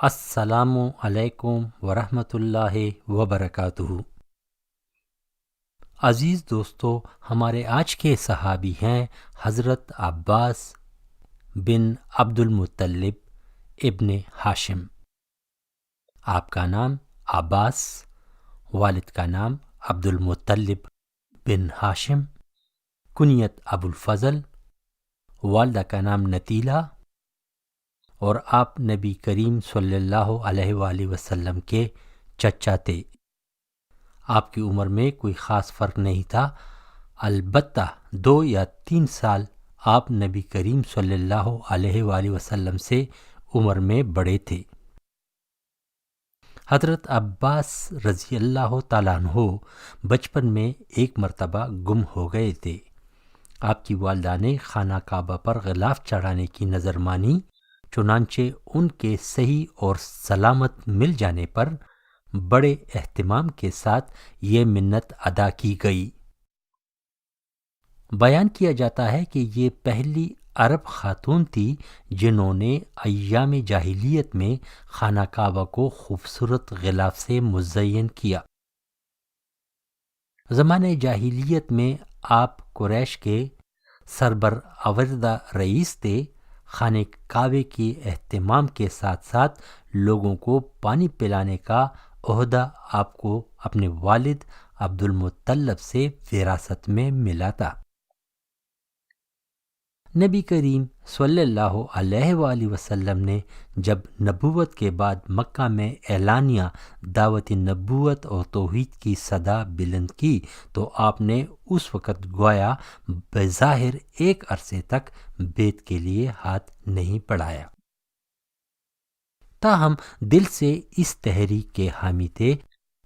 السلام علیکم ورحمۃ اللہ وبرکاتہ۔ عزیز دوستو، ہمارے آج کے صحابی ہیں حضرت عباس بن عبد المطلب ابن ہاشم۔ آپ کا نام عباس، والد کا نام عبد المطلب بن ہاشم، کنیت ابو الفضل، والدہ کا نام نتیلہ، اور آپ نبی کریم صلی اللہ علیہ وآلہ وسلم کے چچا تھے۔ آپ کی عمر میں کوئی خاص فرق نہیں تھا، البتہ 2 یا 3 سال آپ نبی کریم صلی اللہ علیہ وآلہ وسلم سے عمر میں بڑے تھے۔ حضرت عباس رضی اللہ تعالیٰ عنہ بچپن میں ایک مرتبہ گم ہو گئے تھے۔ آپ کی والدہ نے خانہ کعبہ پر غلاف چڑھانے کی نظر مانی، چنانچہ ان کے صحیح اور سلامت مل جانے پر بڑے اہتمام کے ساتھ یہ منت ادا کی گئی۔ بیان کیا جاتا ہے کہ یہ پہلی عرب خاتون تھی جنہوں نے ایام جاہلیت میں خانہ کعبہ کو خوبصورت غلاف سے مزین کیا۔ زمانہ جاہلیت میں آپ قریش کے سربراہ رئیس تھے۔ خانہ کعبے کے اہتمام کے ساتھ ساتھ لوگوں کو پانی پلانے کا عہدہ آپ کو اپنے والد عبد المطلب سے وراثت میں ملا تھا۔ نبی کریم صلی اللہ علیہ وآلہ وسلم نے جب نبوت کے بعد مکہ میں اعلانیہ دعوت نبوت اور توحید کی صدا بلند کی تو آپ نے اس وقت گویا بظاہر ایک عرصے تک بیت کے لیے ہاتھ نہیں بڑھایا، تاہم دل سے اس تحریک کے حامی تھے۔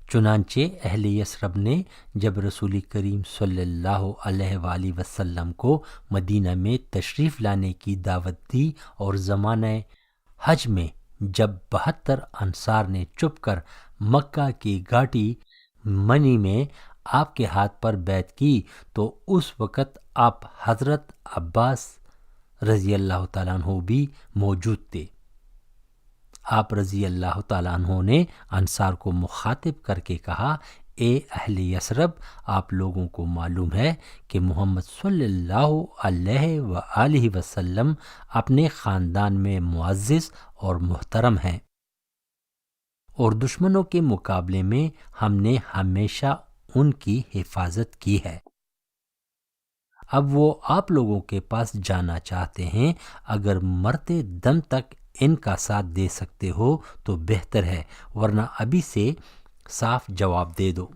چنانچہ اہل یثرب نے جب رسول کریم صلی اللہ علیہ وآلہ وسلم کو مدینہ میں تشریف لانے کی دعوت دی اور زمانہ حج میں جب 72 انصار نے چھپ کر مکہ کی گھاٹی منی میں آپ کے ہاتھ پر بیعت کی تو اس وقت آپ حضرت عباس رضی اللہ تعالیٰ عنہ بھی موجود تھے۔ آپ رضی اللہ تعالیٰ عنہ نے انصار کو مخاطب کر کے کہا، اے اہل یثرب، آپ لوگوں کو معلوم ہے کہ محمد صلی اللہ علیہ وآلہ وسلم اپنے خاندان میں معزز اور محترم ہیں، اور دشمنوں کے مقابلے میں ہم نے ہمیشہ ان کی حفاظت کی ہے۔ اب وہ آپ لوگوں کے پاس جانا چاہتے ہیں، اگر مرتے دم تک ان کا ساتھ دے سکتے ہو تو بہتر ہے، ورنہ ابھی سے صاف جواب دے دو۔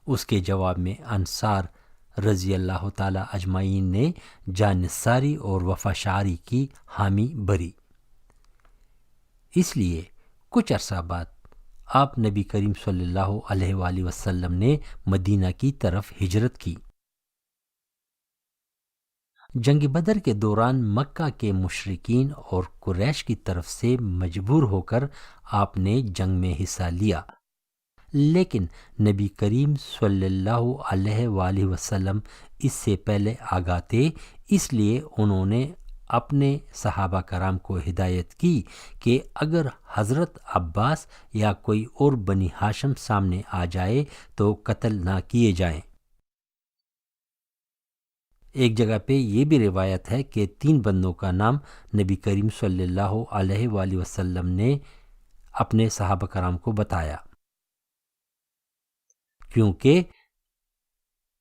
اس کے جواب میں انصار رضی اللہ تعالی اجمعین نے جانصاری اور وفاشاری کی حامی بھری۔ اس لیے کچھ عرصہ بعد آپ نبی کریم صلی اللہ علیہ وآلہ وسلم نے مدینہ کی طرف ہجرت کی۔ جنگ بدر کے دوران مکہ کے مشرکین اور قریش کی طرف سے مجبور ہو کر آپ نے جنگ میں حصہ لیا، لیکن نبی کریم صلی اللہ علیہ وآلہ وسلم اس سے پہلے آگاہ تھے، اس لیے انہوں نے اپنے صحابہ کرام کو ہدایت کی کہ اگر حضرت عباس یا کوئی اور بنی ہاشم سامنے آ جائے تو قتل نہ کیے جائیں۔ ایک جگہ پہ یہ بھی روایت ہے کہ 3 بندوں کا نام نبی کریم صلی اللہ علیہ وآلہ وسلم نے اپنے صحابہ کرام کو بتایا، کیونکہ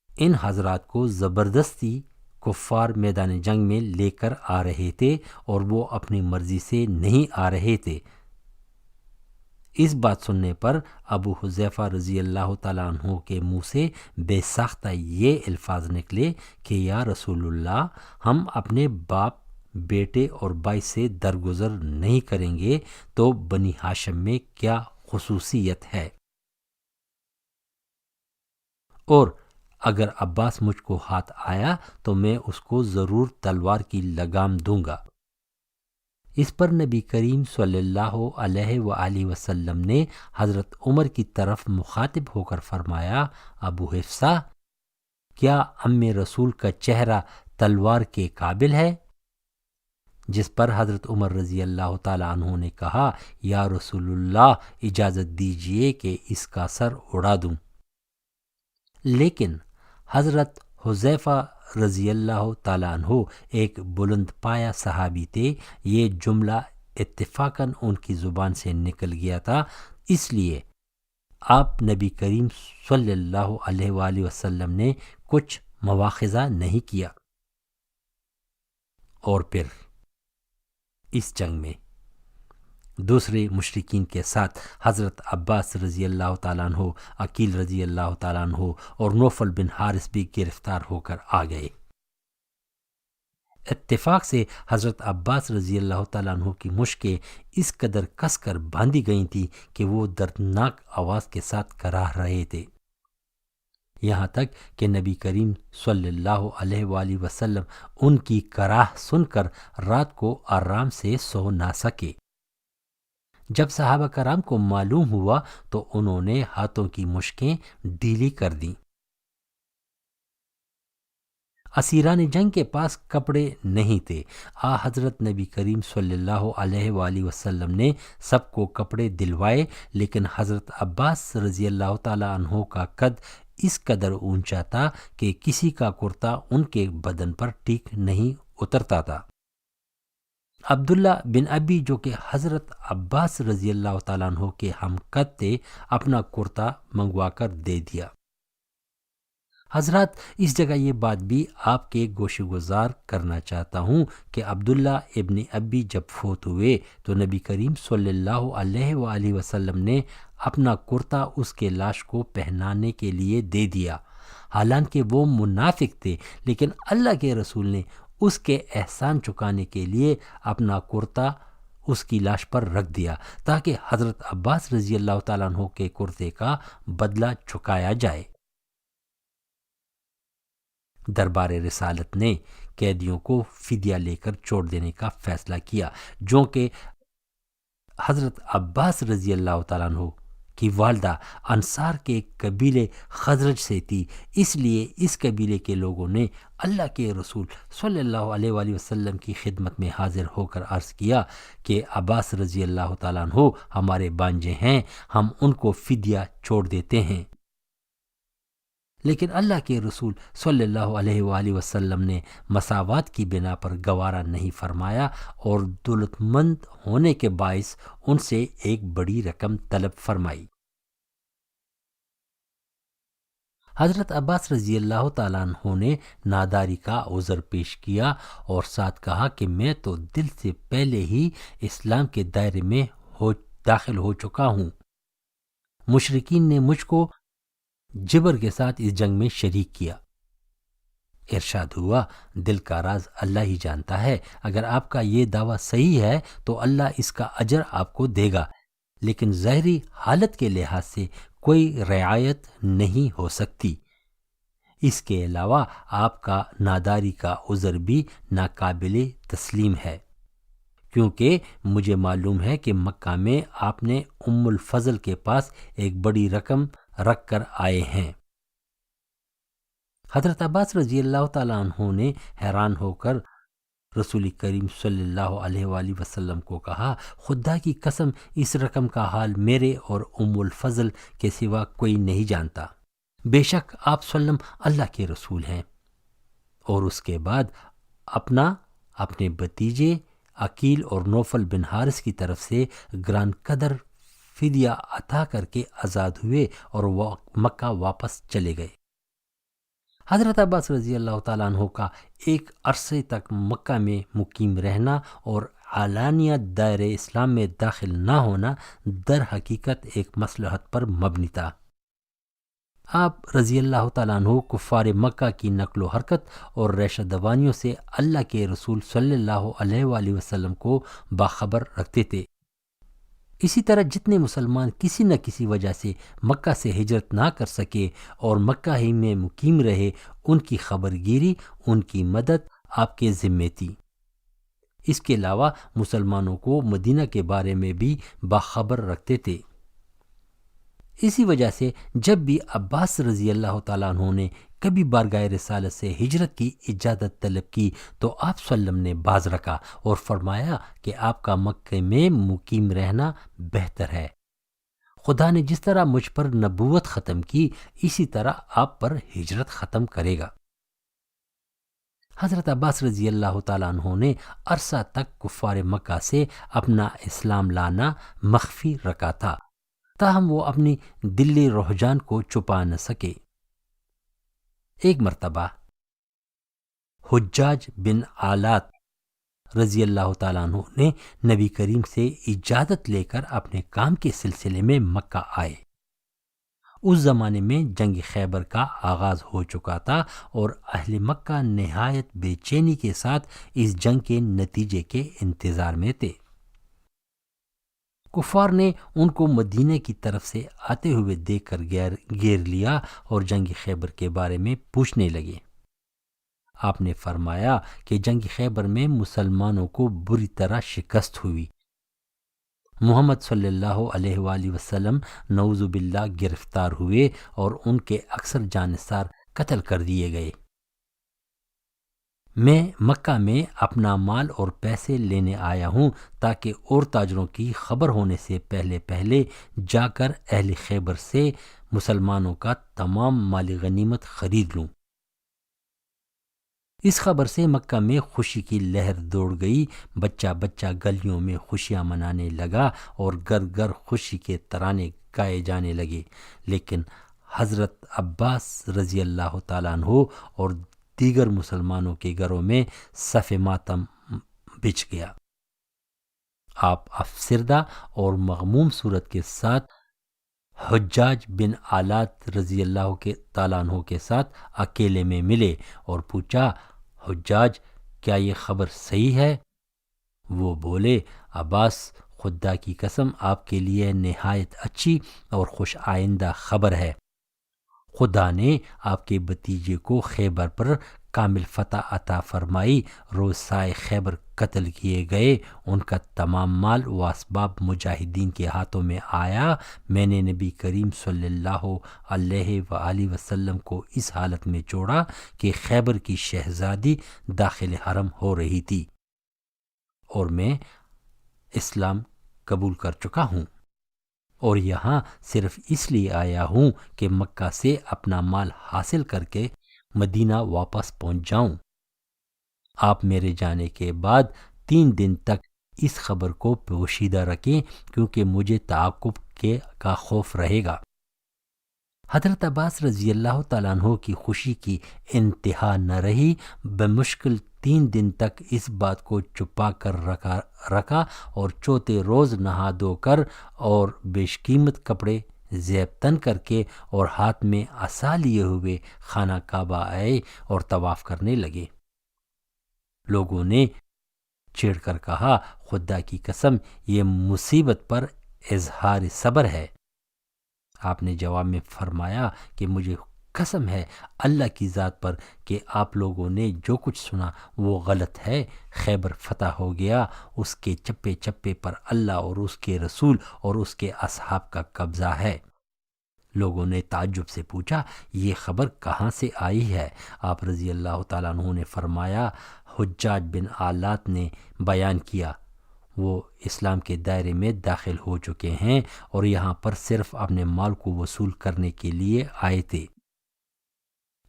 ان حضرات کو زبردستی کفار میدان جنگ میں لے کر آ رہے تھے اور وہ اپنی مرضی سے نہیں آ رہے تھے۔ اس بات سننے پر ابو حذیفہ رضی اللہ تعالیٰ عنہ کے منہ سے بے ساختہ یہ الفاظ نکلے کہ یا رسول اللہ، ہم اپنے باپ، بیٹے اور بھائی سے درگزر نہیں کریں گے تو بنی ہاشم میں کیا خصوصیت ہے، اور اگر عباس مجھ کو ہاتھ آیا تو میں اس کو ضرور تلوار کی لگام دوں گا۔ اس پر نبی کریم صلی اللہ علیہ وآلہ وسلم نے حضرت عمر کی طرف مخاطب ہو کر فرمایا، ابو حفصہ، کیا ام رسول کا چہرہ تلوار کے قابل ہے؟ جس پر حضرت عمر رضی اللہ تعالیٰ عنہ نے کہا یا رسول اللہ اجازت دیجئے کہ اس کا سر اڑا دوں، لیکن حضرت حذیفہ رضی اللہ تعالیٰ عنہ ایک بلند پایہ صحابی تھے، یہ جملہ اتفاقاً ان کی زبان سے نکل گیا تھا، اس لیے آپ نبی کریم صلی اللہ علیہ وآلہ وسلم نے کچھ مواخذہ نہیں کیا۔ اور پھر اس جنگ میں دوسرے مشرکین کے ساتھ حضرت عباس رضی اللہ تعالیٰ عنہ، عقیل رضی اللہ تعالیٰ عنہ اور نوفل بن حارث بھی گرفتار ہو کر آ گئے۔ اتفاق سے حضرت عباس رضی اللہ تعالیٰ عنہ کی مشکیں اس قدر کس کر باندھی گئی تھیں کہ وہ دردناک آواز کے ساتھ کراہ رہے تھے، یہاں تک کہ نبی کریم صلی اللہ علیہ وآلہ وسلم ان کی کراہ سن کر رات کو آرام سے سو نہ سکے۔ جب صحابہ کرام کو معلوم ہوا تو انہوں نے ہاتھوں کی مشکیں ڈھیلی کر دیں۔ اسیران جنگ کے پاس کپڑے نہیں تھے، حضرت نبی کریم صلی اللہ علیہ وآلہ وسلم نے سب کو کپڑے دلوائے، لیکن حضرت عباس رضی اللہ تعالیٰ عنہ کا قد اس قدر اونچا تھا کہ کسی کا کرتا ان کے بدن پر ٹھیک نہیں اترتا تھا۔ عبداللہ بن ابی جو کہ حضرت عباس رضی اللہ تعالیٰ عنہ کے ہم قد تھے، اپنا کرتا منگوا کر دے دیا۔ حضرات، اس جگہ یہ بات بھی آپ کے گوش گزار کرنا چاہتا ہوں کہ عبداللہ ابن ابی جب فوت ہوئے تو نبی کریم صلی اللہ علیہ وآلہ وسلم نے اپنا کرتا اس کے لاش کو پہنانے کے لیے دے دیا، حالانکہ وہ منافق تھے، لیکن اللہ کے رسول نے اس کے احسان چکانے کے لیے اپنا کرتا اس کی لاش پر رکھ دیا تاکہ حضرت عباس رضی اللہ تعالیٰ عنہ کے کرتے کا بدلہ چکایا جائے۔ دربار رسالت نے قیدیوں کو فدیہ لے کر چھوڑ دینے کا فیصلہ کیا، جو کہ حضرت عباس رضی اللہ تعالیٰ عنہ کی والدہ انصار کے قبیلے خزرج سے تھی، اس لیے اس قبیلے کے لوگوں نے اللہ کے رسول صلی اللہ علیہ وآلہ وسلم کی خدمت میں حاضر ہو کر عرض کیا کہ عباس رضی اللہ تعالیٰ عنہ ہمارے بانجے ہیں، ہم ان کو فدیہ چھوڑ دیتے ہیں۔ لیکن اللہ کے رسول صلی اللہ علیہ وآلہ وسلم نے مساوات کی بنا پر گوارا نہیں فرمایا اور دولت مند ہونے کے باعث ان سے ایک بڑی رقم طلب فرمائی۔ حضرت عباس رضی اللہ تعالیٰ عنہ نے ناداری کا عذر پیش کیا اور ساتھ کہا کہ میں تو دل سے پہلے ہی اسلام کے دائرے میں داخل ہو چکا ہوں، مشرکین نے مجھ کو جبر کے ساتھ اس جنگ میں شریک کیا۔ ارشاد ہوا، دل کا راز اللہ ہی جانتا ہے، اگر آپ کا یہ دعویٰ صحیح ہے تو اللہ اس کا اجر آپ کو دے گا، لیکن ظاہری حالت کے لحاظ سے کوئی رعایت نہیں ہو سکتی۔ اس کے علاوہ آپ کا ناداری کا عذر بھی ناقابل تسلیم ہے، کیونکہ مجھے معلوم ہے کہ مکہ میں آپ نے ام الفضل کے پاس ایک بڑی رقم رکھ کر آئے ہیں۔ حضرت عباس رضی اللہ تعالیٰ عنہ نے حیران ہو کر رسول کریم صلی اللہ علیہ وآلہ وسلم کو کہا، خدا کی قسم اس رقم کا حال میرے اور ام الفضل کے سوا کوئی نہیں جانتا، بے شک آپ سلم اللہ کے رسول ہیں۔ اور اس کے بعد اپنے بھتیجے عقیل اور نوفل بن حارث کی طرف سے گران قدر فدیہ عطا کر کے آزاد ہوئے اور وہ مکہ واپس چلے گئے۔ حضرت عباس رضی اللہ تعالیٰ عنہ کا ایک عرصے تک مکہ میں مقیم رہنا اور علانیہ دائرہ اسلام میں داخل نہ ہونا در حقیقت ایک مصلحت پر مبنی تھا۔ آپ رضی اللہ تعالیٰ عنہ کفار مکہ کی نقل و حرکت اور ریشہ دوانیوں سے اللہ کے رسول صلی اللہ علیہ وآلہ وسلم کو باخبر رکھتے تھے۔ اسی طرح جتنے مسلمان کسی نہ کسی وجہ سے مکہ سے ہجرت نہ کر سکے اور مکہ ہی میں مقیم رہے، ان کی خبر گیری، ان کی مدد آپ کے ذمے تھی۔ اس کے علاوہ مسلمانوں کو مدینہ کے بارے میں بھی باخبر رکھتے تھے۔ اسی وجہ سے جب بھی عباس رضی اللہ تعالیٰ عنہ نے کبھی بارگاہ رسالت سے ہجرت کی اجازت طلب کی تو آپ صلی اللہ علیہ وسلم نے باز رکھا اور فرمایا کہ آپ کا مکہ میں مقیم رہنا بہتر ہے۔ خدا نے جس طرح مجھ پر نبوت ختم کی اسی طرح آپ پر ہجرت ختم کرے گا۔ حضرت عباس رضی اللہ تعالیٰ عنہ نے عرصہ تک کفار مکہ سے اپنا اسلام لانا مخفی رکھا تھا، تاہم وہ اپنی دلی رجحان کو چھپا نہ سکے۔ ایک مرتبہ حجاج بن آلات رضی اللہ تعالیٰ عنہ نے نبی کریم سے اجازت لے کر اپنے کام کے سلسلے میں مکہ آئے۔ اس زمانے میں جنگ خیبر کا آغاز ہو چکا تھا اور اہل مکہ نہایت بے چینی کے ساتھ اس جنگ کے نتیجے کے انتظار میں تھے۔ کفار نے ان کو مدینہ کی طرف سے آتے ہوئے دیکھ کر گھیر لیا اور جنگ خیبر کے بارے میں پوچھنے لگے۔ آپ نے فرمایا کہ جنگ خیبر میں مسلمانوں کو بری طرح شکست ہوئی۔ محمد صلی اللہ علیہ وآلہ وسلم نعوذ باللہ گرفتار ہوئے اور ان کے اکثر جانثار قتل کر دیے گئے۔ میں مکہ میں اپنا مال اور پیسے لینے آیا ہوں تاکہ اور تاجروں کی خبر ہونے سے پہلے جا کر اہل خیبر سے مسلمانوں کا تمام مال غنیمت خرید لوں۔ اس خبر سے مکہ میں خوشی کی لہر دوڑ گئی، بچہ بچہ گلیوں میں خوشیاں منانے لگا اور گھر گھر خوشی کے ترانے گائے جانے لگے، لیکن حضرت عباس رضی اللہ تعالیٰ عنہ اور دیگر مسلمانوں کے گھروں میں صف ماتم بچھ گیا۔ آپ افسردہ اور مغموم صورت کے ساتھ حجاج بن آلات رضی اللہ کے تعالیٰ عنہ کے ساتھ اکیلے میں ملے اور پوچھا، حجاج کیا یہ خبر صحیح ہے؟ وہ بولے، عباس خدا کی قسم آپ کے لیے نہایت اچھی اور خوش آئندہ خبر ہے۔ خدا نے آپ کے بھتیجے کو خیبر پر کامل فتح عطا فرمائی۔ روز سائے خیبر قتل کیے گئے، ان کا تمام مال و اسباب مجاہدین کے ہاتھوں میں آیا۔ میں نے نبی کریم صلی اللہ علیہ وآلہ وسلم کو اس حالت میں چھوڑا کہ خیبر کی شہزادی داخل حرم ہو رہی تھی اور میں اسلام قبول کر چکا ہوں، اور یہاں صرف اس لیے آیا ہوں کہ مکہ سے اپنا مال حاصل کر کے مدینہ واپس پہنچ جاؤں۔ آپ میرے جانے کے بعد 3 دن تک اس خبر کو پوشیدہ رکھیں کیونکہ مجھے تعاقب کا خوف رہے گا۔ حضرت عباس رضی اللہ تعالیٰ عنہ کی خوشی کی انتہا نہ رہی، بمشکل 3 دن تک اس بات کو چھپا کر رکھا اور چوتھے روز نہا دھو کر اور بیش قیمت کپڑے زیب تن کر کے اور ہاتھ میں عصا لیے ہوئے خانہ کعبہ آئے اور طواف کرنے لگے۔ لوگوں نے چھیڑ کر کہا، خدا کی قسم یہ مصیبت پر اظہار صبر ہے۔ آپ نے جواب میں فرمایا کہ مجھے قسم ہے اللہ کی ذات پر کہ آپ لوگوں نے جو کچھ سنا وہ غلط ہے۔ خیبر فتح ہو گیا، اس کے چپے چپے پر اللہ اور اس کے رسول اور اس کے اصحاب کا قبضہ ہے۔ لوگوں نے تعجب سے پوچھا، یہ خبر کہاں سے آئی ہے؟ آپ رضی اللہ تعالیٰ عنہ نے فرمایا، حجاج بن آلات نے بیان کیا، وہ اسلام کے دائرے میں داخل ہو چکے ہیں اور یہاں پر صرف اپنے مال کو وصول کرنے کے لیے آئے تھے۔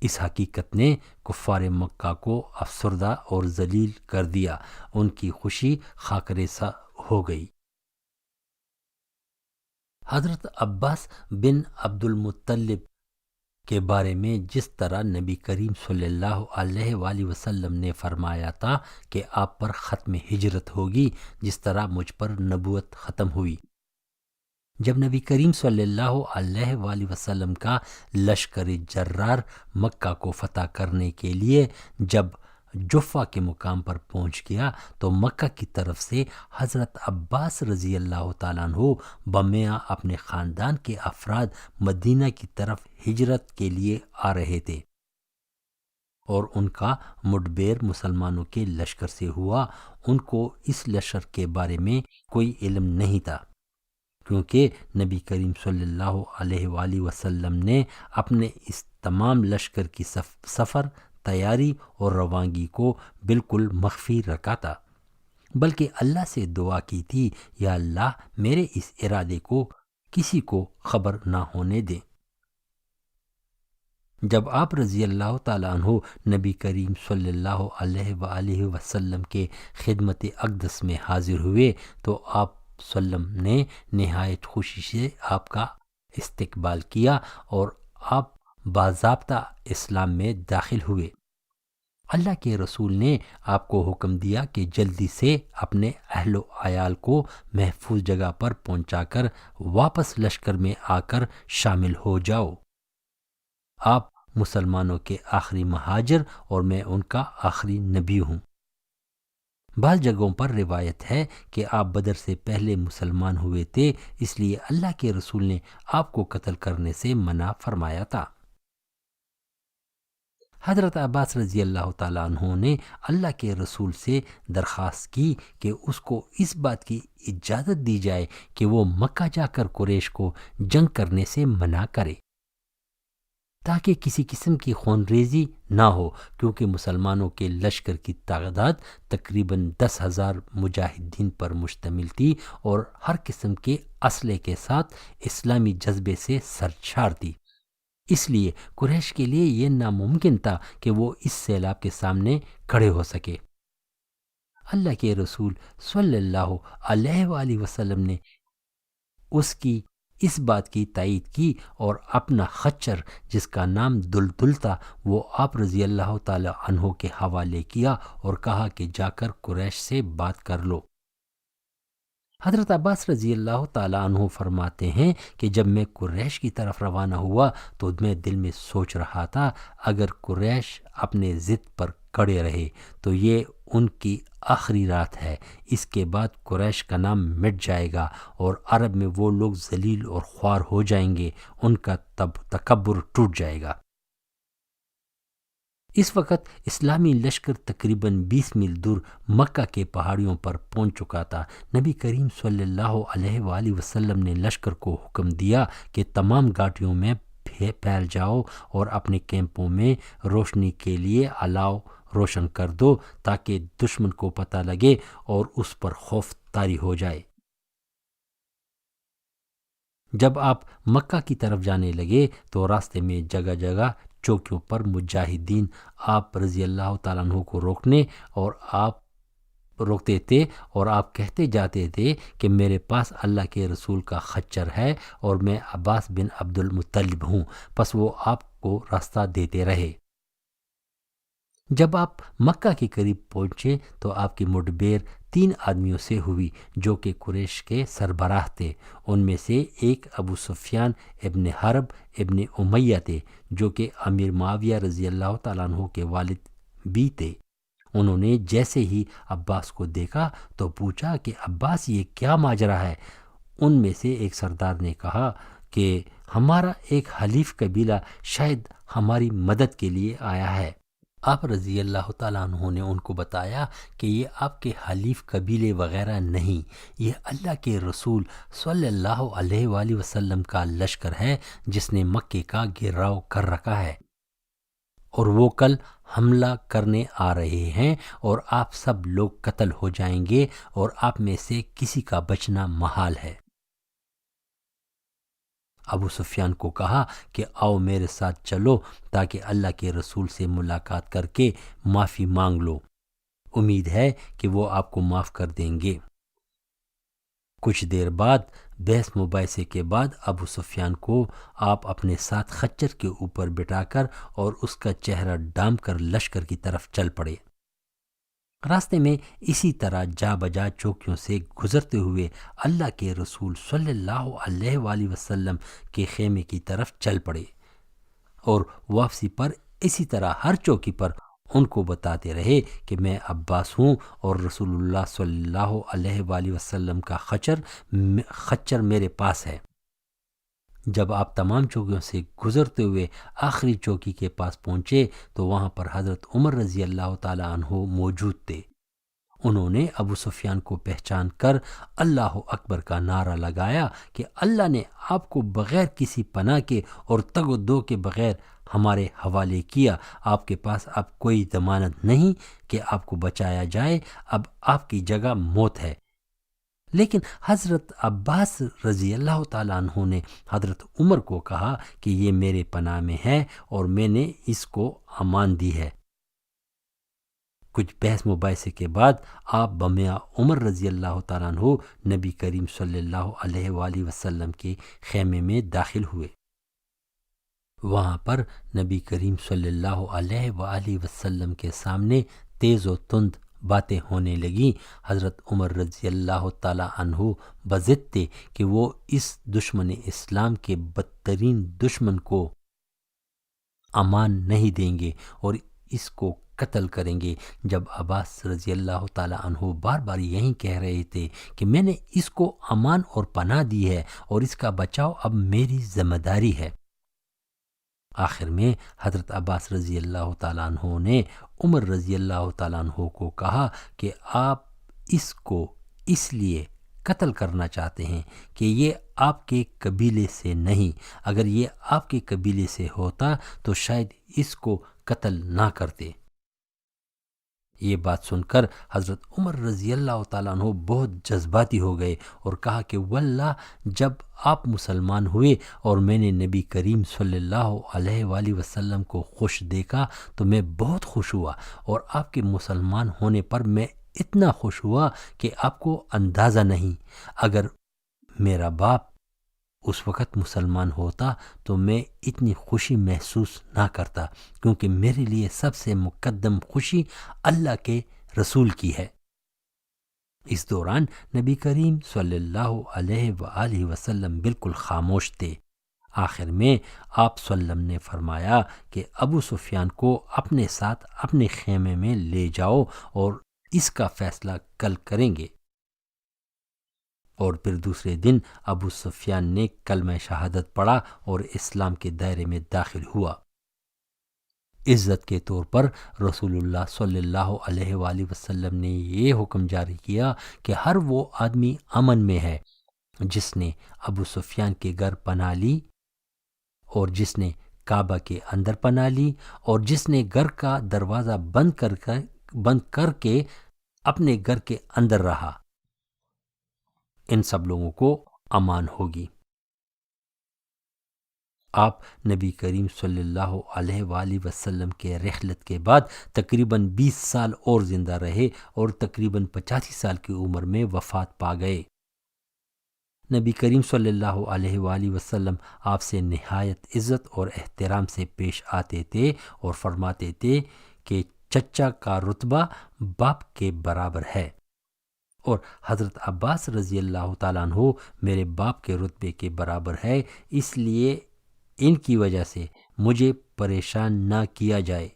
اس حقیقت نے کفار مکہ کو افسردہ اور ذلیل کر دیا، ان کی خوشی خاکریزہ ہو گئی۔ حضرت عباس بن عبد المطلب کے بارے میں جس طرح نبی کریم صلی اللہ علیہ وآلہ وسلم نے فرمایا تھا کہ آپ پر ختم ہجرت ہوگی، جس طرح مجھ پر نبوت ختم ہوئی۔ جب نبی کریم صلی اللہ علیہ وآلہ وسلم کا لشکر جرار مکہ کو فتح کرنے کے لیے جب جفا کے مقام پر پہنچ گیا تو مکہ کی طرف سے حضرت عباس رضی اللہ تعالیٰ عنہ بمیاں اپنے خاندان کے افراد مدینہ کی طرف ہجرت کے لیے آ رہے تھے، اور ان کا مڈبیر مسلمانوں کے لشکر سے ہوا۔ ان کو اس لشکر کے بارے میں کوئی علم نہیں تھا۔ کیونکہ نبی کریم صلی اللہ علیہ وآلہ وسلم نے اپنے اس تمام لشکر کی سفر، تیاری اور روانگی کو بالکل مخفی رکھا تھا، بلکہ اللہ سے دعا کی تھی، یا اللہ میرے اس ارادے کو کسی کو خبر نہ ہونے دے۔ جب آپ رضی اللہ تعالیٰ عنہ نبی کریم صلی اللہ علیہ وآلہ وسلم کے خدمت اقدس میں حاضر ہوئے تو آپ وسلم نے نہایت خوشی سے آپ کا استقبال کیا اور آپ باضابطہ اسلام میں داخل ہوئے۔ اللہ کے رسول نے آپ کو حکم دیا کہ جلدی سے اپنے اہل و عیال کو محفوظ جگہ پر پہنچا کر واپس لشکر میں آ کر شامل ہو جاؤ۔ آپ مسلمانوں کے آخری مہاجر اور میں ان کا آخری نبی ہوں۔ بعض جگہوں پر روایت ہے کہ آپ بدر سے پہلے مسلمان ہوئے تھے، اس لیے اللہ کے رسول نے آپ کو قتل کرنے سے منع فرمایا تھا۔ حضرت عباس رضی اللہ تعالیٰ عنہ نے اللہ کے رسول سے درخواست کی کہ اس کو اس بات کی اجازت دی جائے کہ وہ مکہ جا کر قریش کو جنگ کرنے سے منع کرے، تاکہ کسی قسم کی خون ریزی نہ ہو، کیونکہ مسلمانوں کے لشکر کی تعداد تقریباً 10,000 مجاہدین پر مشتمل تھی اور ہر قسم کے اسلحے کے ساتھ اسلامی جذبے سے سرشار تھی۔ اس لیے قریش کے لیے یہ ناممکن تھا کہ وہ اس سیلاب کے سامنے کھڑے ہو سکے۔ اللہ کے رسول صلی اللہ علیہ وآلہ وسلم نے اس کی اس بات کی تائید کی اور اپنا خچر جس کا نام دلدل تھا وہ آپ رضی اللہ تعالی عنہ کے حوالے کیا اور کہا کہ جا کر قریش سے بات کر لو۔ حضرت عباس رضی اللہ تعالیٰ عنہ فرماتے ہیں کہ جب میں قریش کی طرف روانہ ہوا تو میں دل میں سوچ رہا تھا، اگر قریش اپنے ضد پر کڑے رہے تو یہ ان کی آخری رات ہے، اس کے بعد قریش کا نام مٹ جائے گا اور عرب میں وہ لوگ ذلیل اور خوار ہو جائیں گے، ان کا تکبر ٹوٹ جائے گا۔ اس وقت اسلامی لشکر تقریباً 20 میل دور مکہ کے پہاڑیوں پر پہنچ چکا تھا۔ نبی کریم صلی اللہ علیہ وآلہ وسلم نے لشکر کو حکم دیا کہ تمام گاڑیوں میں پھیل جاؤ اور اپنے کیمپوں میں روشنی کے لیے الاؤ روشن کر دو تاکہ دشمن کو پتہ لگے اور اس پر خوف طاری ہو جائے۔ جب آپ مکہ کی طرف جانے لگے تو راستے میں جگہ جگہ چوکیوں پر مجاہدین آپ رضی اللہ تعالیٰ عنہ کو روکتے تھے اور آپ کہتے جاتے تھے کہ میرے پاس اللہ کے رسول کا خچر ہے اور میں عباس بن عبد المطلب ہوں، پس وہ آپ کو راستہ دیتے رہے۔ جب آپ مکہ کے قریب پہنچے تو آپ کی مڈبیر 3 آدمیوں سے ہوئی جو کہ قریش کے سربراہ تھے۔ ان میں سے ایک ابو سفیان ابن حرب ابن امیہ تھے جو کہ امیر معاویہ رضی اللہ تعالیٰ عنہ کے والد بھی تھے۔ انہوں نے جیسے ہی عباس کو دیکھا تو پوچھا کہ عباس یہ کیا ماجرا ہے؟ ان میں سے ایک سردار نے کہا کہ ہمارا ایک حلیف قبیلہ شاید ہماری مدد کے لیے آیا ہے۔ آپ رضی اللہ تعالیٰ عنہ نے ان کو بتایا کہ یہ آپ کے حلیف قبیلے وغیرہ نہیں، یہ اللہ کے رسول صلی اللہ علیہ وآلہ وسلم کا لشکر ہے جس نے مکے کا گھیراؤ کر رکھا ہے اور وہ کل حملہ کرنے آ رہے ہیں اور آپ سب لوگ قتل ہو جائیں گے اور آپ میں سے کسی کا بچنا محال ہے۔ ابو سفیان کو کہا کہ آؤ میرے ساتھ چلو تاکہ اللہ کے رسول سے ملاقات کر کے معافی مانگ لو، امید ہے کہ وہ آپ کو معاف کر دیں گے۔ کچھ دیر بعد بحث مباحثے کے بعد ابو سفیان کو آپ اپنے ساتھ خچر کے اوپر بٹھا کر اور اس کا چہرہ ڈھانپ کر لشکر کی طرف چل پڑے۔ راستے میں اسی طرح جا بجا چوکیوں سے گزرتے ہوئے اللہ کے رسول صلی اللہ علیہ وآلہ وسلم کے خیمے کی طرف چل پڑے اور واپسی پر اسی طرح ہر چوکی پر ان کو بتاتے رہے کہ میں عباس ہوں اور رسول اللہ صلی اللہ علیہ وآلہ وسلم کا خچر میرے پاس ہے۔ جب آپ تمام چوکیوں سے گزرتے ہوئے آخری چوکی کے پاس پہنچے تو وہاں پر حضرت عمر رضی اللہ تعالیٰ عنہ موجود تھے۔ انہوں نے ابو سفیان کو پہچان کر اللہ اکبر کا نعرہ لگایا کہ اللہ نے آپ کو بغیر کسی پناہ کے اور تگ و دو کے بغیر ہمارے حوالے کیا، آپ کے پاس اب کوئی ضمانت نہیں کہ آپ کو بچایا جائے، اب آپ کی جگہ موت ہے۔ لیکن حضرت عباس رضی اللہ تعالیٰ عنہ نے حضرت عمر کو کہا کہ یہ میرے پناہ میں ہے اور میں نے اس کو امان دی ہے۔ کچھ بحث مباحثے کے بعد آپ بمیاں عمر رضی اللہ تعالیٰ عنہ نبی کریم صلی اللہ علیہ وآلہ وسلم کے خیمے میں داخل ہوئے۔ وہاں پر نبی کریم صلی اللہ علیہ وآلہ وسلم کے سامنے تیز و تند باتیں ہونے لگیں۔ حضرت عمر رضی اللہ تعالیٰ عنہ بضد تھے کہ وہ اس دشمن اسلام کے بدترین دشمن کو امان نہیں دیں گے اور اس کو قتل کریں گے۔ جب عباس رضی اللہ تعالیٰ عنہ بار بار یہی کہہ رہے تھے کہ میں نے اس کو امان اور پناہ دی ہے اور اس کا بچاؤ اب میری ذمہ داری ہے، آخر میں حضرت عباس رضی اللہ تعالیٰ عنہ نے عمر رضی اللہ تعالیٰ عنہ کو کہا کہ آپ اس کو اس لیے قتل کرنا چاہتے ہیں کہ یہ آپ کے قبیلے سے نہیں، اگر یہ آپ کے قبیلے سے ہوتا تو شاید اس کو قتل نہ کرتے۔ یہ بات سن کر حضرت عمر رضی اللہ تعالیٰ عنہ بہت جذباتی ہو گئے اور کہا کہ واللہ جب آپ مسلمان ہوئے اور میں نے نبی کریم صلی اللہ علیہ وآلہ وسلم کو خوش دیکھا تو میں بہت خوش ہوا، اور آپ کے مسلمان ہونے پر میں اتنا خوش ہوا کہ آپ کو اندازہ نہیں۔ اگر میرا باپ اس وقت مسلمان ہوتا تو میں اتنی خوشی محسوس نہ کرتا، کیونکہ میرے لیے سب سے مقدم خوشی اللہ کے رسول کی ہے۔ اس دوران نبی کریم صلی اللہ علیہ وآلہ وسلم بالکل خاموش تھے۔ آخر میں آپ صلی اللہ علیہ وسلم نے فرمایا کہ ابو سفیان کو اپنے ساتھ اپنے خیمے میں لے جاؤ اور اس کا فیصلہ کل کریں گے۔ اور پھر دوسرے دن ابو سفیان نے کلمہ شہادت پڑھا اور اسلام کے دائرے میں داخل ہوا۔ عزت کے طور پر رسول اللہ صلی اللہ علیہ وآلہ وسلم نے یہ حکم جاری کیا کہ ہر وہ آدمی امن میں ہے جس نے ابو سفیان کے گھر پناہ لی، اور جس نے کعبہ کے اندر پناہ لی، اور جس نے گھر کا دروازہ بند کر کے اپنے گھر کے اندر رہا، ان سب لوگوں کو امان ہوگی۔ آپ نبی کریم صلی اللہ علیہ وآلہ وسلم کے رحلت کے بعد تقریباً 20 سال اور زندہ رہے اور تقریباً 85 سال کی عمر میں وفات پا گئے۔ نبی کریم صلی اللہ علیہ وآلہ وسلم آپ سے نہایت عزت اور احترام سے پیش آتے تھے اور فرماتے تھے کہ چچا کا رتبہ باپ کے برابر ہے، اور حضرت عباس رضی اللہ تعالیٰ عنہ میرے باپ کے رتبے کے برابر ہے، اس لیے ان کی وجہ سے مجھے پریشان نہ کیا جائے۔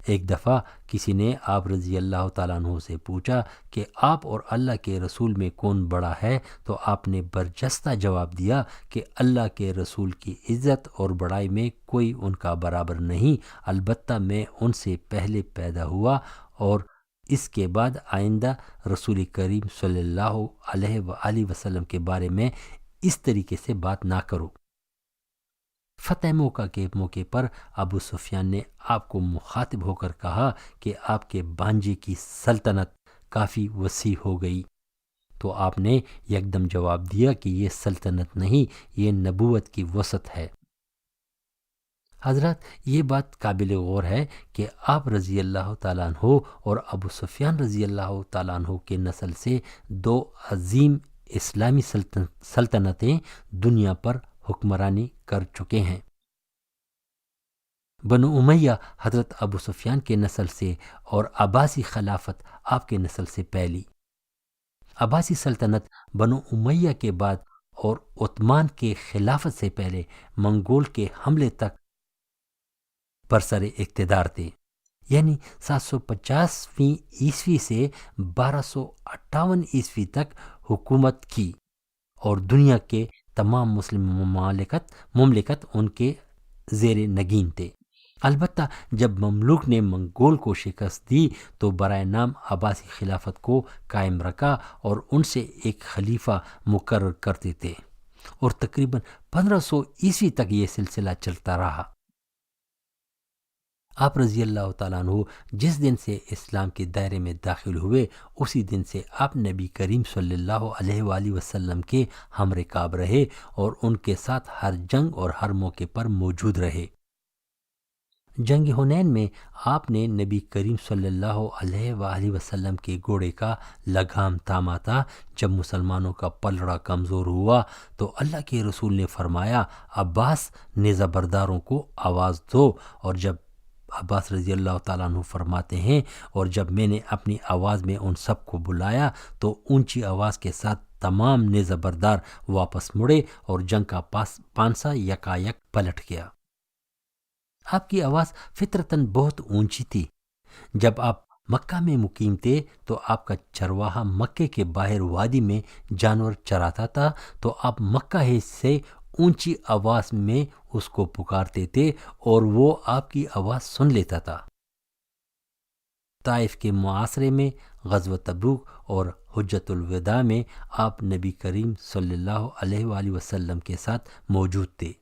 ایک دفعہ کسی نے آپ رضی اللہ تعالیٰ عنہ سے پوچھا کہ آپ اور اللہ کے رسول میں کون بڑا ہے، تو آپ نے برجستہ جواب دیا کہ اللہ کے رسول کی عزت اور بڑائی میں کوئی ان کا برابر نہیں، البتہ میں ان سے پہلے پیدا ہوا اور اس کے بعد آئندہ رسول کریم صلی اللہ علیہ وآلہ وسلم کے بارے میں اس طریقے سے بات نہ کرو۔ فتح موقع کے موقع پر ابو سفیان نے آپ کو مخاطب ہو کر کہا کہ آپ کے بانجے کی سلطنت کافی وسیع ہو گئی، تو آپ نے یکدم جواب دیا کہ یہ سلطنت نہیں، یہ نبوت کی وسعت ہے۔ حضرات، یہ بات قابل غور ہے کہ آپ رضی اللہ تعالیٰ عنہ اور ابو سفیان رضی اللہ تعالیٰ عنہ کے نسل سے دو عظیم اسلامی سلطنتیں دنیا پر حکمرانی کر چکے ہیں۔ بنو امیہ حضرت ابو سفیان کے نسل سے اور عباسی خلافت آپ کے نسل سے پہلی۔ عباسی سلطنت بنو امیہ کے بعد اور عثمان کے خلافت سے پہلے منگول کے حملے تک برسر اقتدار تھے، یعنی 750ویں عیسوی سے 1258 عیسوی تک حکومت کی، اور دنیا کے تمام مسلم مملکت ان کے زیر نگین تھے۔ البتہ جب مملوک نے منگول کو شکست دی تو برائے نام عباسی خلافت کو قائم رکھا اور ان سے ایک خلیفہ مقرر کرتے تھے، اور تقریباً 1500 تک یہ سلسلہ چلتا رہا۔ آپ رضی اللہ تعالیٰ عنہ جس دن سے اسلام کے دائرے میں داخل ہوئے اسی دن سے آپ نبی کریم صلی اللہ علیہ وآلہ وسلم کے ہم رکاب رہے اور ان کے ساتھ ہر جنگ اور ہر موقع پر موجود رہے۔ جنگ حنین میں آپ نے نبی کریم صلی اللہ علیہ وآلہ وسلم کے گھوڑے کا لگام تھاما تھا۔ جب مسلمانوں کا پلڑا کمزور ہوا تو اللہ کے رسول نے فرمایا، عباس نیزہ برداروں کو آواز دو، اور جب عباس رضی اللہ تعالیٰ عنہ فرماتے ہیں، اور جب میں نے اپنی آواز میں ان سب کو بلایا تو اونچی آواز کے ساتھ تمام نیزہ بردار واپس مڑے اور جنگ کا پانسا یکایک پلٹ گیا۔ آپ کی آواز فطرتاً بہت اونچی تھی۔ جب آپ مکہ میں مقیم تھے تو آپ کا چرواہا مکے کے باہر وادی میں جانور چراتا تھا، تو آپ مکہ ہی سے اونچی آواز میں اس کو پکارتے تھے اور وہ آپ کی آواز سن لیتا تھا۔ طائف کے معاصرے میں غزوہ تبوک اور حجۃ الوداع میں آپ نبی کریم صلی اللہ علیہ وآلہ وسلم کے ساتھ موجود تھے۔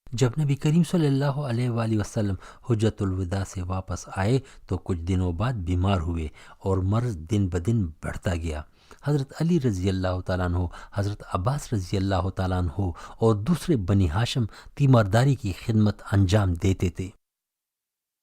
جب نبی کریم صلی اللہ علیہ وآلہ وسلم حجۃ الوداع سے واپس آئے تو کچھ دنوں بعد بیمار ہوئے اور مرض دن بدن بڑھتا گیا۔ حضرت علی رضی اللہ تعالیٰ عنہ، حضرت عباس رضی اللہ تعالیٰ عنہ اور دوسرے بنی ہاشم تیمارداری کی خدمت انجام دیتے تھے۔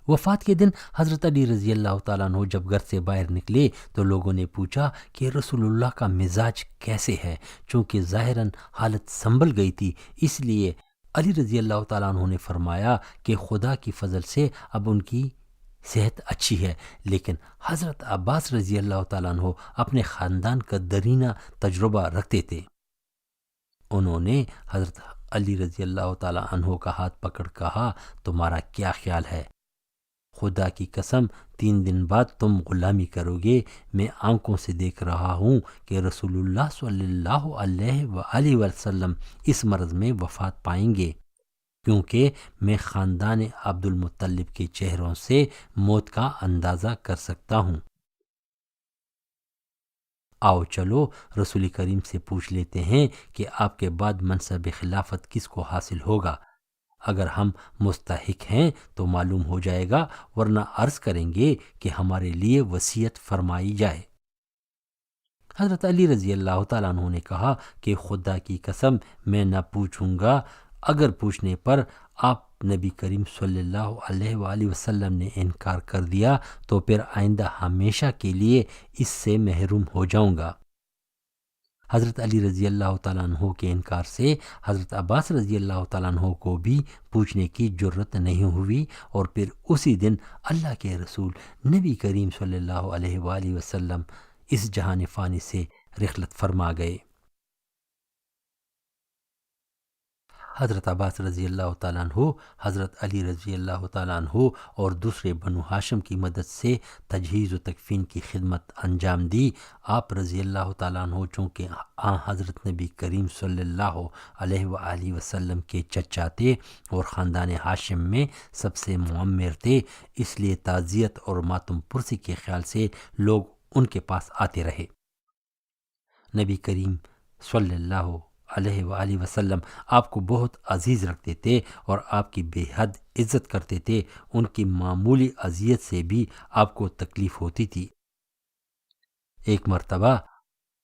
وفات کے دن حضرت علی رضی اللہ تعالیٰ عنہ جب گھر سے باہر نکلے تو لوگوں نے پوچھا کہ رسول اللہ کا مزاج کیسے ہے، چونکہ ظاہراً حالت سنبھل گئی تھی، اس لیے علی رضی اللہ تعالیٰ عنہ نے فرمایا کہ خدا کی فضل سے اب ان کی صحت اچھی ہے، لیکن حضرت عباس رضی اللہ تعالیٰ عنہ اپنے خاندان کا درینہ تجربہ رکھتے تھے۔ انہوں نے حضرت علی رضی اللہ تعالیٰ عنہ کا ہاتھ پکڑ کہا، تمہارا کیا خیال ہے؟ خدا کی قسم 3 دن بعد تم غلامی کرو گے۔ میں آنکھوں سے دیکھ رہا ہوں کہ رسول اللہ صلی اللہ علیہ وآلہ وسلم اس مرض میں وفات پائیں گے، کیونکہ میں خاندان عبد المطلب کے چہروں سے موت کا اندازہ کر سکتا ہوں۔ آؤ چلو رسول کریم سے پوچھ لیتے ہیں کہ آپ کے بعد منصب خلافت کس کو حاصل ہوگا۔ اگر ہم مستحق ہیں تو معلوم ہو جائے گا، ورنہ عرض کریں گے کہ ہمارے لیے وصیت فرمائی جائے۔ حضرت علی رضی اللہ تعالیٰ عنہ نے کہا کہ خدا کی قسم میں نہ پوچھوں گا، اگر پوچھنے پر آپ نبی کریم صلی اللہ علیہ وآلہ وسلم نے انکار کر دیا تو پھر آئندہ ہمیشہ کے لیے اس سے محروم ہو جاؤں گا۔ حضرت علی رضی اللہ تعالیٰ عنہ کے انکار سے حضرت عباس رضی اللہ تعالیٰ عنہ کو بھی پوچھنے کی جرت نہیں ہوئی، اور پھر اسی دن اللہ کے رسول نبی کریم صلی اللہ علیہ وآلہ وسلم اس جہان فانی سے رحلت فرما گئے۔ حضرت عباس رضی اللہ تعالیٰ عنہ حضرت علی رضی اللہ تعالیٰ عنہ اور دوسرے بنو ہاشم کی مدد سے تجہیز و تکفین کی خدمت انجام دی۔ آپ رضی اللہ تعالیٰ عنہ چونکہ حضرت نبی کریم صلی اللہ علیہ وآلہ وسلم کے چچا تھے اور خاندان ہاشم میں سب سے معمر تھے، اس لیے تعزیت اور ماتم پرسی کے خیال سے لوگ ان کے پاس آتے رہے۔ نبی کریم صلی اللہ علیہ وآلہ وسلم آپ کو بہت عزیز رکھتے تھے اور آپ کی بے حد عزت کرتے تھے۔ ان کی معمولی اذیت سے بھی آپ کو تکلیف ہوتی تھی۔ ایک مرتبہ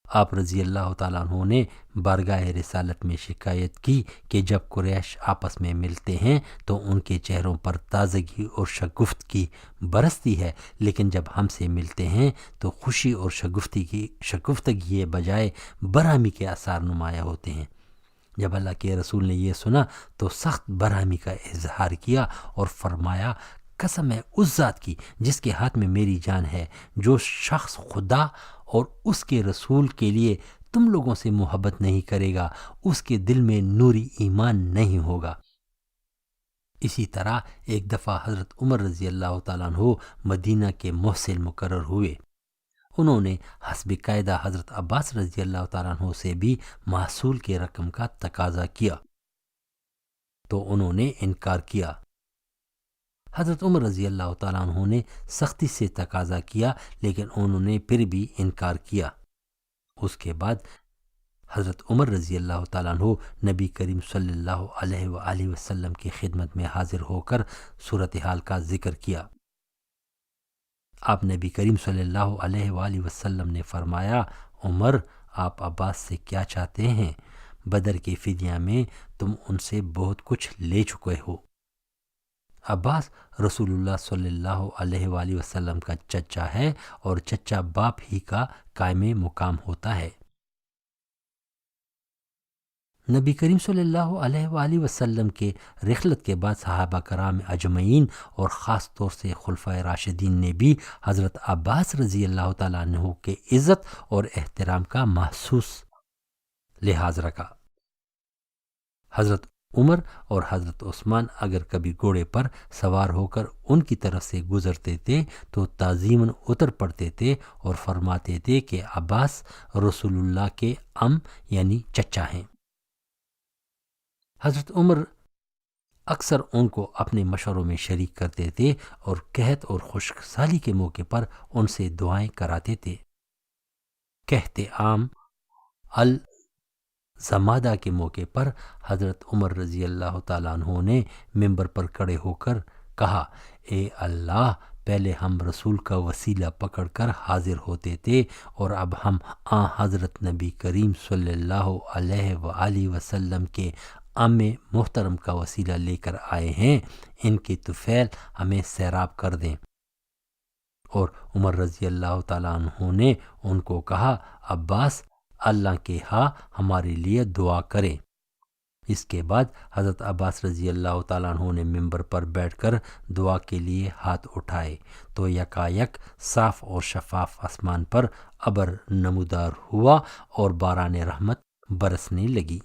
آپ رضی اللہ تعالیٰ عنہ نے بارگاہ رسالت میں شکایت کی کہ جب قریش آپس میں ملتے ہیں تو ان کے چہروں پر تازگی اور شگفتگی برستی ہے، لیکن جب ہم سے ملتے ہیں تو خوشی اور شگفتگی بجائے برہمی کے آثار نمایاں ہوتے ہیں۔ جب اللہ کے رسول نے یہ سنا تو سخت برہمی کا اظہار کیا اور فرمایا، قسم ہے اس ذات کی جس کے ہاتھ میں میری جان ہے، جو شخص خدا اور اس کے رسول کے لیے تم لوگوں سے محبت نہیں کرے گا، اس کے دل میں نوری ایمان نہیں ہوگا۔ اسی طرح ایک دفعہ حضرت عمر رضی اللہ تعالیٰ عنہ مدینہ کے محسن مقرر ہوئے۔ انہوں نے حسب قاعدہ حضرت عباس رضی اللہ تعالیٰ عنہ سے بھی محصول کے رقم کا تقاضا کیا تو انہوں نے انکار کیا۔ حضرت عمر رضی اللہ تعالیٰ عنہ نے سختی سے تقاضا کیا لیکن انہوں نے پھر بھی انکار کیا۔ اس کے بعد حضرت عمر رضی اللہ تعالیٰ عنہ نبی کریم صلی اللہ علیہ وآلہ وسلم کی خدمت میں حاضر ہو کر صورتحال کا ذکر کیا۔ آپ نبی کریم صلی اللہ علیہ وآلہ وسلم نے فرمایا، عمر آپ عباس سے کیا چاہتے ہیں؟ بدر کے فدیہ میں تم ان سے بہت کچھ لے چکے ہو۔ عباس رسول اللہ صلی اللہ علیہ وآلہ وسلم کا چچا ہے اور چچا باپ ہی کا قائم مقام ہوتا ہے۔ نبی کریم صلی اللہ علیہ وآلہ وسلم کے رحلت کے بعد صحابہ کرام اجمعین اور خاص طور سے خلفائے راشدین نے بھی حضرت عباس رضی اللہ تعالیٰ عنہ کے عزت اور احترام کا محسوس لحاظ رکھا۔ حضرت عمر اور حضرت عثمان اگر کبھی گھوڑے پر سوار ہو کر ان کی طرف سے گزرتے تھے تو تعظیماً اتر پڑتے تھے اور فرماتے تھے کہ عباس رسول اللہ کے عم یعنی چچا ہیں۔ حضرت عمر اکثر ان کو اپنے مشوروں میں شریک کرتے تھے اور قحط اور خشک سالی کے موقع پر ان سے دعائیں کراتے تھے۔ قحط عام الزمادہ کے موقع پر حضرت عمر رضی اللہ تعالیٰ عنہ نے ممبر پر کھڑے ہو کر کہا، اے اللہ، پہلے ہم رسول کا وسیلہ پکڑ کر حاضر ہوتے تھے اور اب ہم حضرت نبی کریم صلی اللہ علیہ وآلہ وسلم کے عم محترم کا وسیلہ لے کر آئے ہیں، ان کے طفیل ہمیں سیراب کر دیں۔ اور عمر رضی اللہ تعالیٰ عنہ نے ان کو کہا، عباس اللہ کے ہاں ہمارے لیے دعا کریں۔ اس کے بعد حضرت عباس رضی اللہ تعالیٰ عنہ نے ممبر پر بیٹھ کر دعا کے لیے ہاتھ اٹھائے تو یکایک صاف اور شفاف آسمان پر ابر نمودار ہوا اور باران رحمت برسنے لگی۔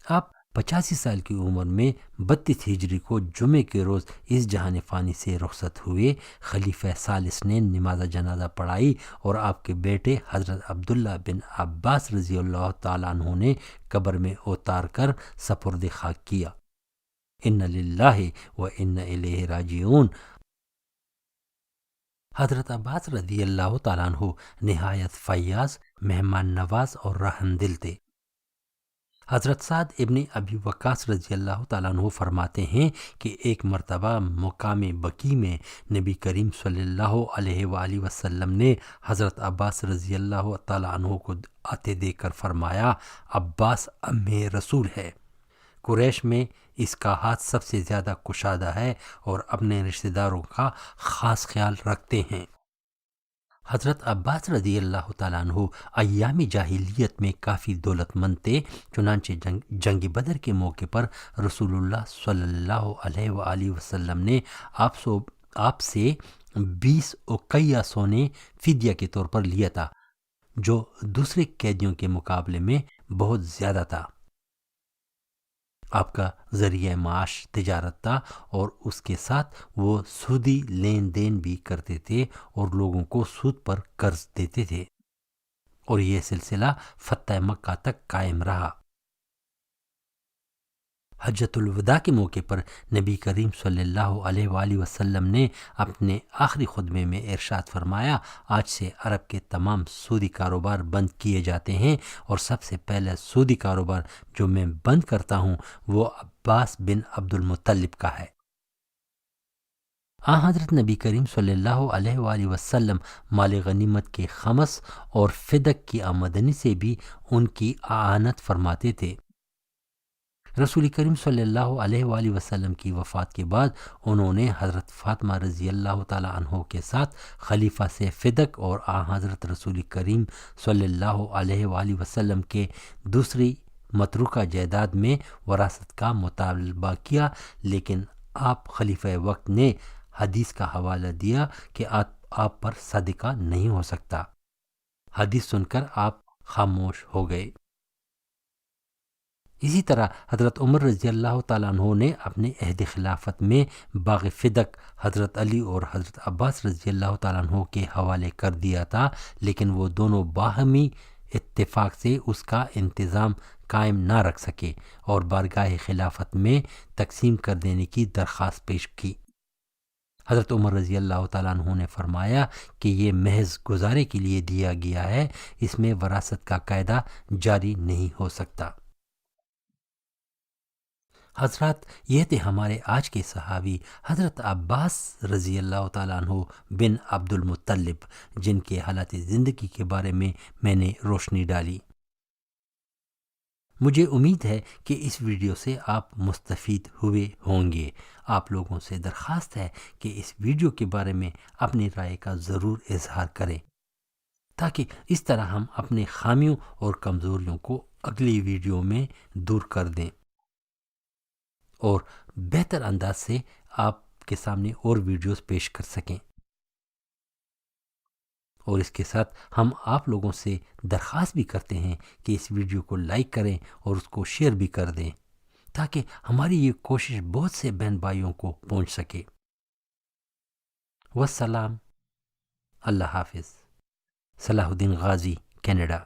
آپ 85 سال کی عمر میں 32 ہجری کو جمعے کے روز اس جہان فانی سے رخصت ہوئے۔ خلیفہ ثالث نے نماز جنازہ پڑھائی اور آپ کے بیٹے حضرت عبداللہ بن عباس رضی اللہ تعالیٰ عنہ نے قبر میں اتار کر سپرد خاک کیا۔ ان للہ و ان الیہ راجعون۔ حضرت عباس رضی اللہ تعالیٰ عنہ نہایت فیاض، مہمان نواز اور رحم دل تھے۔ حضرت سعد ابن ابی وقاص رضی اللہ تعالیٰ عنہ فرماتے ہیں کہ ایک مرتبہ مقام بقیع میں نبی کریم صلی اللہ علیہ وآلہ وسلم نے حضرت عباس رضی اللہ تعالیٰ عنہ کو آتے دیکھ کر فرمایا، عباس عم رسول ہے، قریش میں اس کا ہاتھ سب سے زیادہ کشادہ ہے اور اپنے رشتہ داروں کا خاص خیال رکھتے ہیں۔ حضرت عباس رضی اللہ تعالیٰ عنہ ایام جاہلیت میں کافی دولت مند تھے، چنانچہ جنگ بدر کے موقع پر رسول اللہ صلی اللہ علیہ وآلہ وسلم نے آپ سے 20 اوقیہ سونے فدیہ کے طور پر لیا تھا، جو دوسرے قیدیوں کے مقابلے میں بہت زیادہ تھا۔ آپ کا ذریعہ معاش تجارت تھا اور اس کے ساتھ وہ سودی لین دین بھی کرتے تھے اور لوگوں کو سود پر قرض دیتے تھے، اور یہ سلسلہ فتح مکہ تک قائم رہا۔ حجۃ الوداع کے موقع پر نبی کریم صلی اللہ علیہ وآلہ وسلم نے اپنے آخری خطبے میں ارشاد فرمایا، آج سے عرب کے تمام سودی کاروبار بند کیے جاتے ہیں اور سب سے پہلا سودی کاروبار جو میں بند کرتا ہوں وہ عباس بن عبد المطلب کا ہے۔ حضرت نبی کریم صلی اللہ علیہ وآلہ وسلم مال غنیمت کے خمس اور فدق کی آمدنی سے بھی ان کی اعانت فرماتے تھے۔ رسول کریم صلی اللہ علیہ وآلہ وسلم کی وفات کے بعد انہوں نے حضرت فاطمہ رضی اللہ تعالیٰ عنہ کے ساتھ خلیفہ سے فدق اور حضرت رسول کریم صلی اللہ علیہ وآلہ وسلم کے دوسری متروکہ جائیداد میں وراثت کا مطالبہ کیا، لیکن آپ خلیفہ وقت نے حدیث کا حوالہ دیا کہ آپ پر صدقہ نہیں ہو سکتا۔ حدیث سن کر آپ خاموش ہو گئے۔ اسی طرح حضرت عمر رضی اللہ تعالیٰ عنہ نے اپنے عہد خلافت میں باغ فدق حضرت علی اور حضرت عباس رضی اللہ تعالیٰ عنہ کے حوالے کر دیا تھا، لیکن وہ دونوں باہمی اتفاق سے اس کا انتظام قائم نہ رکھ سکے اور بارگاہ خلافت میں تقسیم کر دینے کی درخواست پیش کی۔ حضرت عمر رضی اللہ تعالیٰ عنہ نے فرمایا کہ یہ محض گزارے کے لیے دیا گیا ہے، اس میں وراثت کا قاعدہ جاری نہیں ہو سکتا۔ حضرات، یہ تھے ہمارے آج کے صحابی حضرت عباس رضی اللہ تعالیٰ عنہ بن عبد المطلب، جن کے حالات زندگی کے بارے میں نے روشنی ڈالی۔ مجھے امید ہے کہ اس ویڈیو سے آپ مستفید ہوئے ہوں گے۔ آپ لوگوں سے درخواست ہے کہ اس ویڈیو کے بارے میں اپنی رائے کا ضرور اظہار کریں، تاکہ اس طرح ہم اپنے خامیوں اور کمزوریوں کو اگلی ویڈیو میں دور کر دیں اور بہتر انداز سے آپ کے سامنے اور ویڈیوز پیش کر سکیں۔ اور اس کے ساتھ ہم آپ لوگوں سے درخواست بھی کرتے ہیں کہ اس ویڈیو کو لائک کریں اور اس کو شیئر بھی کر دیں، تاکہ ہماری یہ کوشش بہت سے بہن بھائیوں کو پہنچ سکے۔ والسلام، اللہ حافظ۔ صلاح الدین غازی، کینیڈا۔